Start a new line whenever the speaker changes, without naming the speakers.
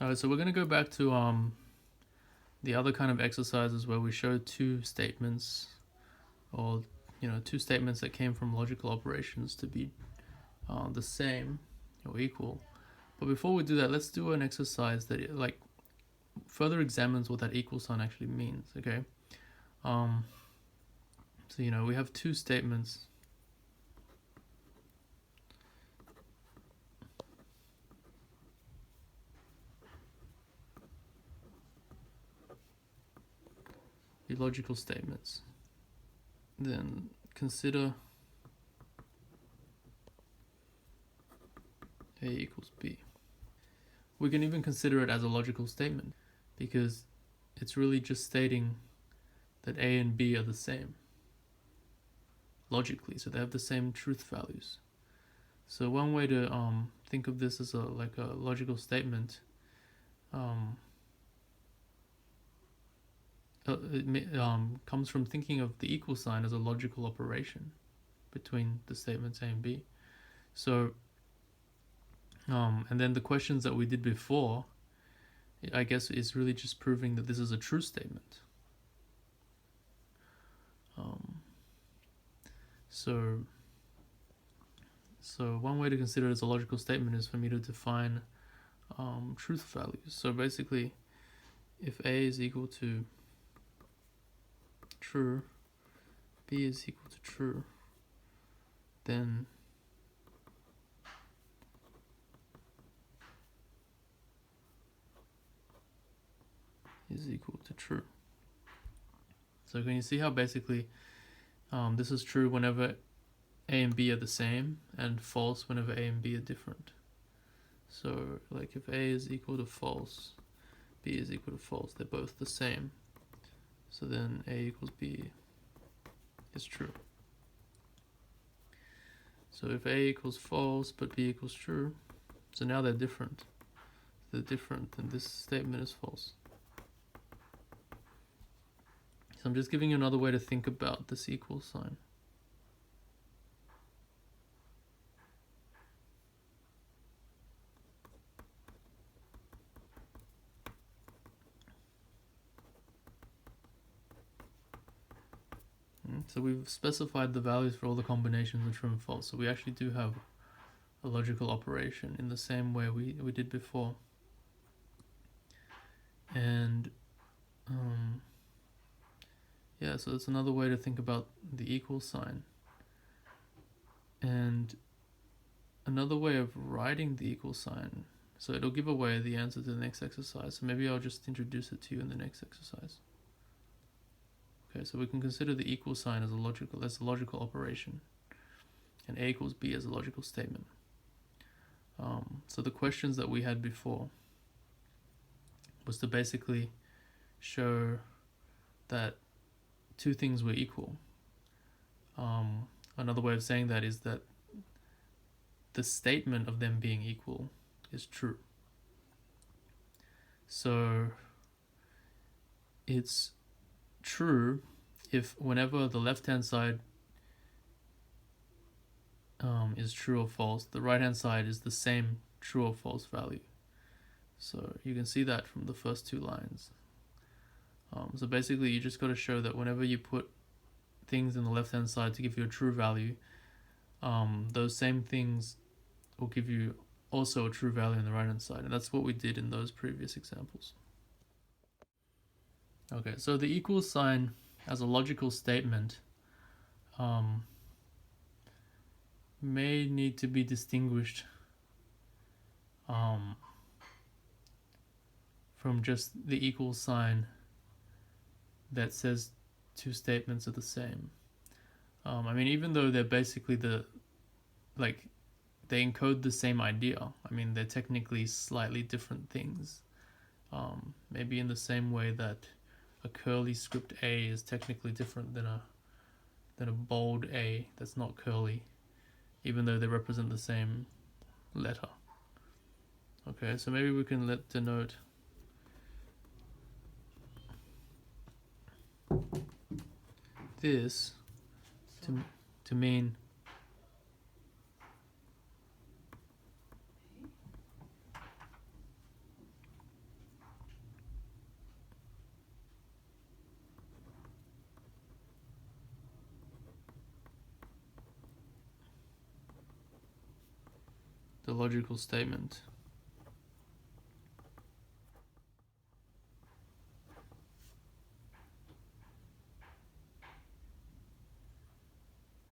All right, so we're going to go back to the other kind of exercises where we show two statements, or two statements that came from logical operations to be the same or equal. But before we do that, let's do an exercise that further examines what that equal sign actually means. Okay. So we have two statements. The logical statements. Then consider A equals B. We can even consider it as a logical statement because it's really just stating that A and B are the same logically, so they have the same truth values. So one way to think of this as a logical statement, it comes from thinking of the equal sign as a logical operation between the statements A and B. So, and then the questions that we did before, I guess, is really just proving that this is a true statement. So one way to consider it as a logical statement is for me to define truth values. So basically, if A is equal to true, B is equal to true, then is equal to true. So can you see how basically this is true whenever A and B are the same, and false whenever A and B are different. So like if A is equal to false, B is equal to false, they're both the same. So then A equals B is true. So if A equals false but B equals true, so now they're different. They're different, and this statement is false. So I'm just giving you another way to think about this equal sign. So we've specified the values for all the combinations of true and false. So we actually do have a logical operation in the same way we did before. And yeah, so that's another way to think about the equal sign. And another way of writing the equal sign, so it'll give away the answer to the next exercise. So maybe I'll just introduce it to you in the next exercise. Okay, so we can consider the equal sign as a logical operation, and A equals B as a logical statement. So the questions that we had before was to basically show that two things were equal. Another way of saying that is that the statement of them being equal is true. So it's true if whenever the left-hand side is true or false, the right-hand side is the same true or false value. So you can see that from the first two lines. So basically you just got to show that whenever you put things in the left-hand side to give you a true value, those same things will give you also a true value on the right-hand side. And that's what we did in those previous examples. Okay, so the equal sign as a logical statement may need to be distinguished from just the equal sign that says two statements are the same. I mean, even though they're basically they encode the same idea. I mean, they're technically slightly different things. Maybe in the same way that a curly script A is technically different than a bold A that's not curly, even though they represent the same letter. Okay, so maybe we can denote this to mean the logical statement